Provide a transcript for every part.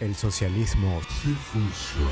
el socialismo sí funciona.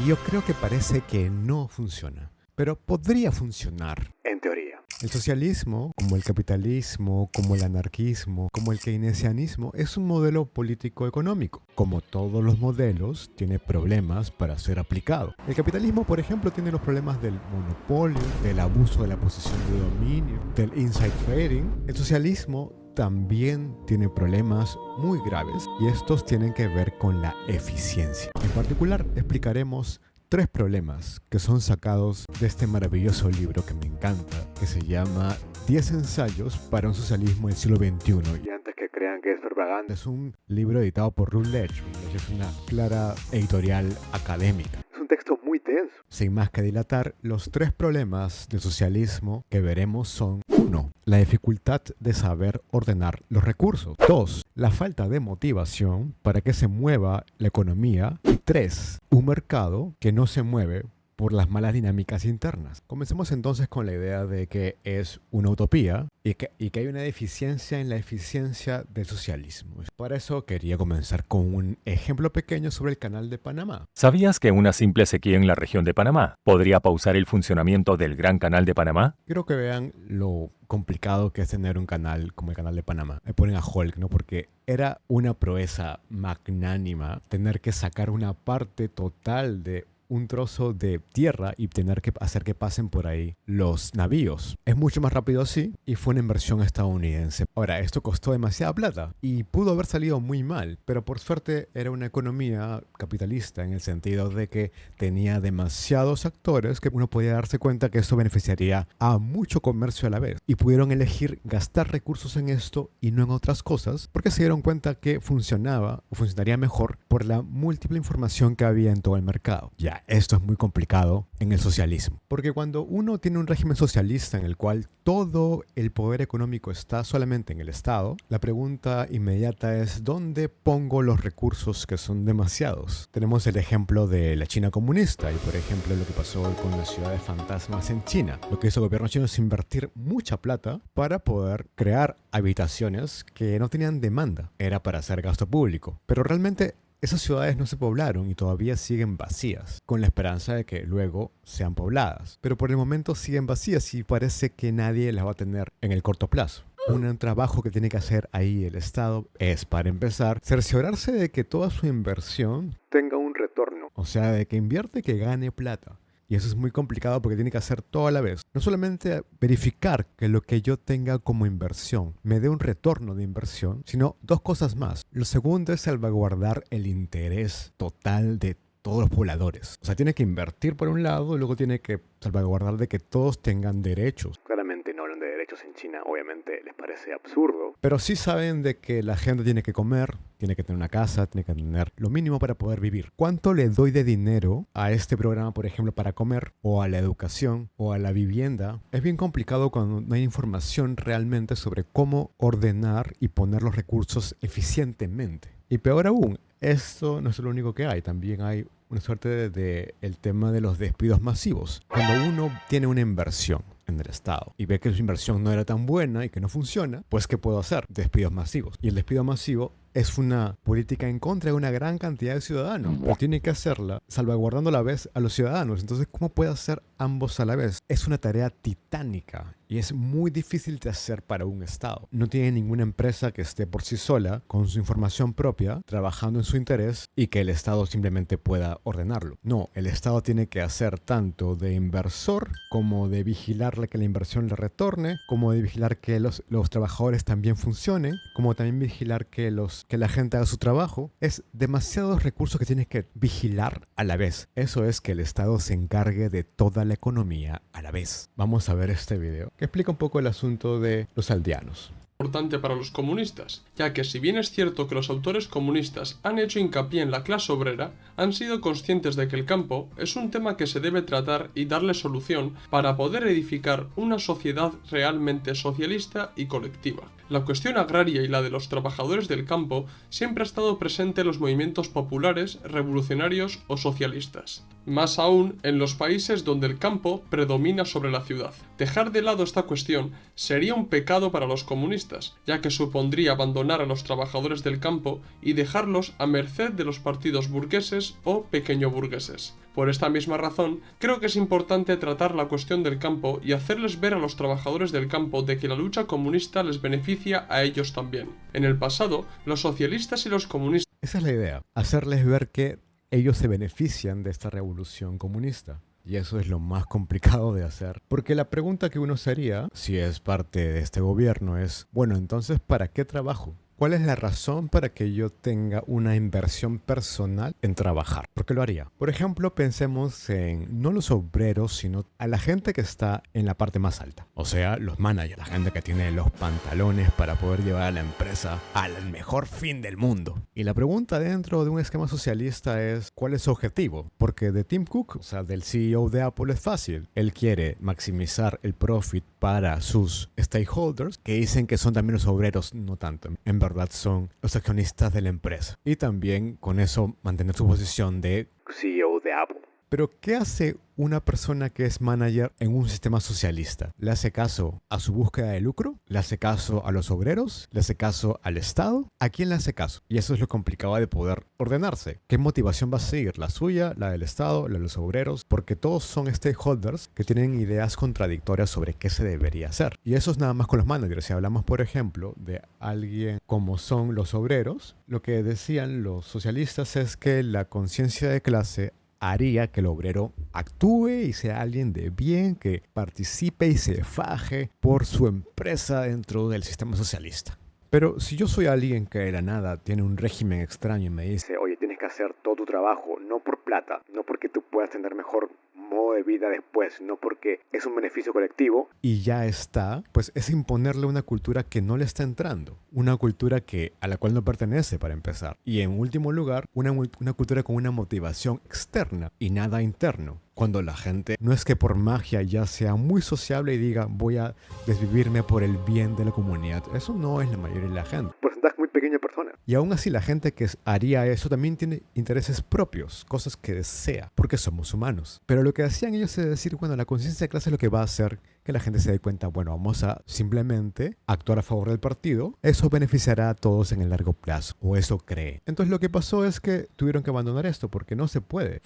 Y yo creo que parece que no funciona, pero podría funcionar, en teoría. El socialismo, como el capitalismo, como el anarquismo, como el keynesianismo, es un modelo político-económico. Como todos los modelos, tiene problemas para ser aplicado. El capitalismo, por ejemplo, tiene los problemas del monopolio, del abuso de la posición de dominio, del inside trading. El socialismo también tiene problemas muy graves y estos tienen que ver con la eficiencia. En particular, explicaremos 3 problemas que son sacados de este maravilloso libro que me encanta, que se llama 10 ensayos para un socialismo del siglo XXI. Y antes que crean que es propaganda, es un libro editado por Routledge. Routledge es una clara editorial académica. Es un texto muy denso. Sin más que dilatar, los 3 problemas del socialismo que veremos son: 1. La dificultad de saber ordenar los recursos. 2. La falta de motivación para que se mueva la economía. Y 3. Un mercado que no se mueve por las malas dinámicas internas. Comencemos entonces con la idea de que es una utopía y que hay una deficiencia en la eficiencia del socialismo. Para eso quería comenzar con un ejemplo pequeño sobre el canal de Panamá. ¿Sabías que una simple sequía en la región de Panamá podría pausar el funcionamiento del Gran Canal de Panamá? Quiero que vean lo complicado que es tener un canal como el canal de Panamá. Me ponen a Hulk, ¿no? Porque era una proeza magnánima tener que sacar una parte total de un trozo de tierra y tener que hacer que pasen por ahí los navíos. Es mucho más rápido así y fue una inversión estadounidense. Ahora, esto costó demasiada plata y pudo haber salido muy mal, pero por suerte era una economía capitalista en el sentido de que tenía demasiados actores que uno podía darse cuenta que esto beneficiaría a mucho comercio a la vez y pudieron elegir gastar recursos en esto y no en otras cosas porque se dieron cuenta que funcionaba o funcionaría mejor por la múltiple información que había en todo el mercado. Ya, esto es muy complicado en el socialismo, porque cuando uno tiene un régimen socialista en el cual todo el poder económico está solamente en el Estado, la pregunta inmediata es: ¿dónde pongo los recursos que son demasiados? Tenemos el ejemplo de la China comunista y, por ejemplo, lo que pasó con las ciudades fantasmas en China. Lo que hizo el gobierno chino es invertir mucha plata para poder crear habitaciones que no tenían demanda. Era para hacer gasto público, pero realmente esas ciudades no se poblaron y todavía siguen vacías, con la esperanza de que luego sean pobladas. Pero por el momento siguen vacías y parece que nadie las va a tener en el corto plazo. Un trabajo que tiene que hacer ahí el Estado es, para empezar, cerciorarse de que toda su inversión tenga un retorno. O sea, de que invierte que gane plata. Y eso es muy complicado porque tiene que hacer todo a la vez. No solamente verificar que lo que yo tenga como inversión me dé un retorno de inversión, sino 2 cosas más. Lo segundo es salvaguardar el interés total de todos los pobladores. O sea, tiene que invertir por un lado y luego tiene que salvaguardar de que todos tengan derechos. Claramente no hablan de derechos en China, obviamente les parece absurdo. Pero sí saben de que la gente tiene que comer, tiene que tener una casa, tiene que tener lo mínimo para poder vivir. ¿Cuánto le doy de dinero a este programa, por ejemplo, para comer, o a la educación, o a la vivienda? Es bien complicado cuando no hay información realmente sobre cómo ordenar y poner los recursos eficientemente. Y peor aún, esto no es lo único que hay, también hay una suerte de el tema de los despidos masivos. Cuando uno tiene una inversión en el Estado y ve que su inversión no era tan buena y que no funciona, pues ¿qué puedo hacer? Despidos masivos. Y el despido masivo es una política en contra de una gran cantidad de ciudadanos, pero tiene que hacerla salvaguardando a la vez a los ciudadanos. Entonces, ¿cómo puede hacer ambos a la vez? Es una tarea titánica y es muy difícil de hacer para un Estado. No tiene ninguna empresa que esté por sí sola, con su información propia, trabajando en su interés y que el Estado simplemente pueda ordenarlo. No, el Estado tiene que hacer tanto de inversor como de vigilarle que la inversión le retorne, como de vigilar que los trabajadores también funcionen, como también vigilar que la gente haga su trabajo. Es demasiados recursos que tienes que vigilar a la vez. Eso es que el Estado se encargue de toda la economía a la vez. Vamos a ver este video que explica un poco el asunto de los aldeanos. Importante para los comunistas, ya que si bien es cierto que los autores comunistas han hecho hincapié en la clase obrera, han sido conscientes de que el campo es un tema que se debe tratar y darle solución para poder edificar una sociedad realmente socialista y colectiva. La cuestión agraria y la de los trabajadores del campo siempre ha estado presente en los movimientos populares, revolucionarios o socialistas. Más aún en los países donde el campo predomina sobre la ciudad. Dejar de lado esta cuestión sería un pecado para los comunistas, ya que supondría abandonar a los trabajadores del campo y dejarlos a merced de los partidos burgueses o pequeño burgueses. Por esta misma razón, creo que es importante tratar la cuestión del campo y hacerles ver a los trabajadores del campo de que la lucha comunista les beneficia a ellos también. En el pasado, los socialistas y los comunistas... Esa es la idea, hacerles ver que ellos se benefician de esta revolución comunista. Y eso es lo más complicado de hacer. Porque la pregunta que uno se haría, si es parte de este gobierno, es, bueno, entonces, ¿para qué trabajo? ¿Cuál es la razón para que yo tenga una inversión personal en trabajar? ¿Por qué lo haría? Por ejemplo, pensemos en no los obreros, sino a la gente que está en la parte más alta. O sea, los managers, la gente que tiene los pantalones para poder llevar a la empresa al mejor fin del mundo. Y la pregunta dentro de un esquema socialista es, ¿cuál es su objetivo? Porque de Tim Cook, o sea, del CEO de Apple, es fácil. Él quiere maximizar el profit para sus stakeholders, que dicen que son también los obreros, no tanto. En verdad son los accionistas de la empresa. Y también con eso mantener su posición de CEO de Apple. Pero ¿qué hace una persona que es manager en un sistema socialista? ¿Le hace caso a su búsqueda de lucro? ¿Le hace caso a los obreros? ¿Le hace caso al Estado? ¿A quién le hace caso? Y eso es lo complicado de poder ordenarse. ¿Qué motivación va a seguir? ¿La suya? ¿La del Estado? ¿La de los obreros? Porque todos son stakeholders que tienen ideas contradictorias sobre qué se debería hacer. Y eso es nada más con los managers. Si hablamos, por ejemplo, de alguien como son los obreros, lo que decían los socialistas es que la conciencia de clase haría que el obrero actúe y sea alguien de bien, que participe y se faje por su empresa dentro del sistema socialista. Pero si yo soy alguien que de la nada tiene un régimen extraño y me dice, oye, tienes que hacer todo tu trabajo, no por plata, no porque tú puedas tener mejor modo de vida después, no porque es un beneficio colectivo, y ya está, pues es imponerle una cultura que no le está entrando, una cultura a la cual no pertenece para empezar, y en último lugar, una cultura con una motivación externa y nada interno. Cuando la gente no es que por magia ya sea muy sociable y diga voy a desvivirme por el bien de la comunidad. Eso no es la mayoría de la gente. Porcentaje muy pequeño de personas. Y aún así la gente que haría eso también tiene intereses propios, cosas que desea, porque somos humanos. Pero lo que hacían ellos es decir, bueno, la conciencia de clase es lo que va a hacer que la gente se dé cuenta, bueno, vamos a simplemente actuar a favor del partido, eso beneficiará a todos en el largo plazo, o eso cree. Entonces lo que pasó es que tuvieron que abandonar esto porque no puede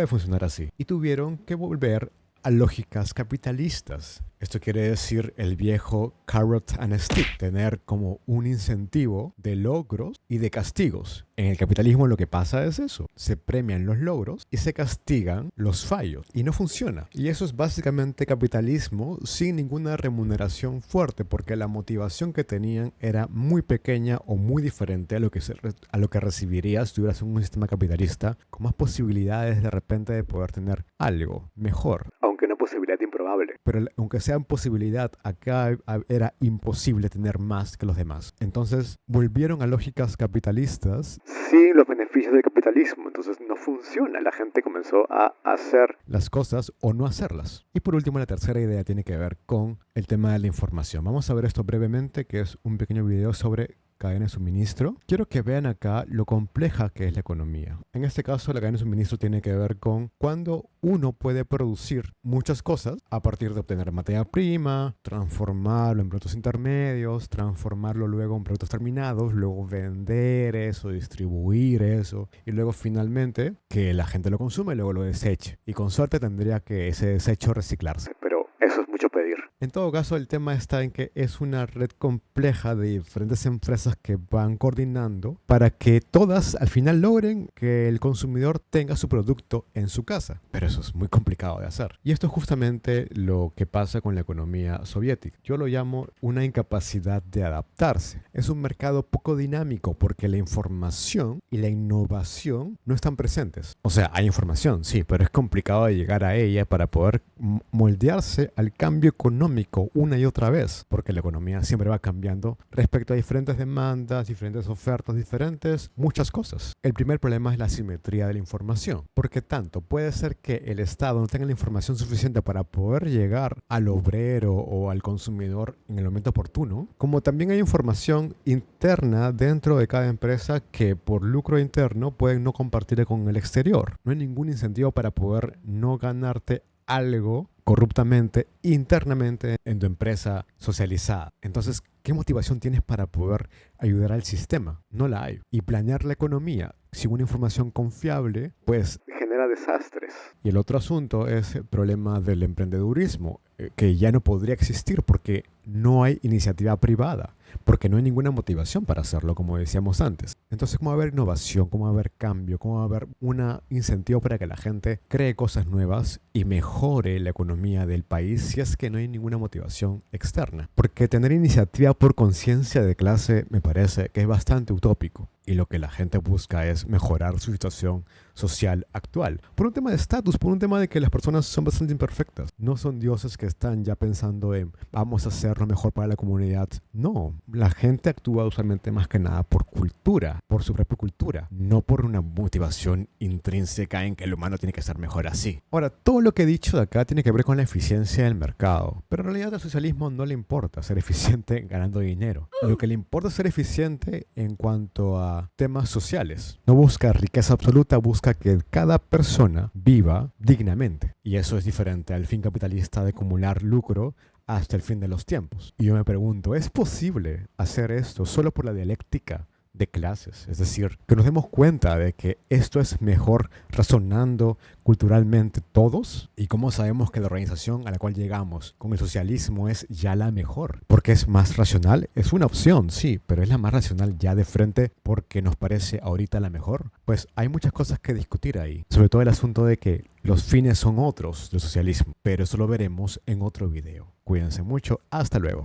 funcionar así. Y tuvieron que volver a lógicas capitalistas. Esto quiere decir el viejo carrot and stick, tener como un incentivo de logros y de castigos. En el capitalismo lo que pasa es eso, se premian los logros y se castigan los fallos y no funciona. Y eso es básicamente capitalismo sin ninguna remuneración fuerte porque la motivación que tenían era muy pequeña o muy diferente a lo que recibirías si tuvieras un sistema capitalista con más posibilidades de repente de poder tener algo mejor. Aunque una posibilidad improbable. Pero aunque sea posibilidad, acá era imposible tener más que los demás. Entonces volvieron a lógicas capitalistas sin los beneficios del capitalismo. Entonces no funciona. La gente comenzó a hacer las cosas o no hacerlas. Y por último, la tercera idea tiene que ver con el tema de la información. Vamos a ver esto brevemente, que es un pequeño video sobre cadena de suministro. Quiero que vean acá lo compleja que es la economía. En este caso, la cadena de suministro tiene que ver con cuando uno puede producir muchas cosas a partir de obtener materia prima, transformarlo en productos intermedios, transformarlo luego en productos terminados, luego vender eso, distribuir eso y luego finalmente que la gente lo consume y luego lo deseche. Y con suerte tendría que ese desecho reciclarse. Pero eso es mucho pedir. En todo caso, el tema está en que es una red compleja de diferentes empresas que van coordinando para que todas al final logren que el consumidor tenga su producto en su casa. Pero eso es muy complicado de hacer. Y esto es justamente lo que pasa con la economía soviética. Yo lo llamo una incapacidad de adaptarse. Es un mercado poco dinámico porque la información y la innovación no están presentes. O sea, hay información, sí, pero es complicado de llegar a ella para poder moldearse al cambio económico económico una y otra vez, porque la economía siempre va cambiando respecto a diferentes demandas, diferentes ofertas, diferentes muchas cosas. El primer problema es la asimetría de la información, porque tanto puede ser que el Estado no tenga la información suficiente para poder llegar al obrero o al consumidor en el momento oportuno, como también hay información interna dentro de cada empresa que por lucro interno pueden no compartir con el exterior. No hay ningún incentivo para poder no ganarte algo corruptamente internamente en tu empresa socializada. Entonces, ¿qué motivación tienes para poder ayudar al sistema? No la hay. Y planear la economía sin una información confiable, pues genera desastres. Y el otro asunto es el problema del emprendedurismo, que ya no podría existir porque no hay iniciativa privada, porque no hay ninguna motivación para hacerlo, como decíamos antes. Entonces, ¿cómo va a haber innovación? ¿Cómo va a haber cambio? ¿Cómo va a haber un incentivo para que la gente cree cosas nuevas y mejore la economía del país si es que no hay ninguna motivación externa? Porque tener iniciativa por conciencia de clase me parece que es bastante utópico. Y lo que la gente busca es mejorar su situación social actual. Por un tema de estatus, por un tema de que las personas son bastante imperfectas. No son dioses que están ya pensando en vamos a hacer lo mejor para la comunidad. No, la gente actúa usualmente más que nada por cultura, por su propia cultura, no por una motivación intrínseca en que el humano tiene que ser mejor así. Ahora, todo lo que he dicho de acá tiene que ver con la eficiencia del mercado, pero en realidad al socialismo no le importa ser eficiente ganando dinero. Lo que le importa es ser eficiente en cuanto a temas sociales. No busca riqueza absoluta, busca que cada persona viva dignamente. Y eso es diferente al fin capitalista de acumular lucro hasta el fin de los tiempos. Y yo me pregunto, ¿es posible hacer esto solo por la dialéctica de clases? Es decir, que nos demos cuenta de que esto es mejor razonando culturalmente todos. ¿Y cómo sabemos que la organización a la cual llegamos con el socialismo es ya la mejor? Porque es más racional. Es una opción, sí, pero es la más racional ya de frente porque nos parece ahorita la mejor. Pues hay muchas cosas que discutir ahí. Sobre todo el asunto de que los fines son otros del socialismo. Pero eso lo veremos en otro video. Cuídense mucho. Hasta luego.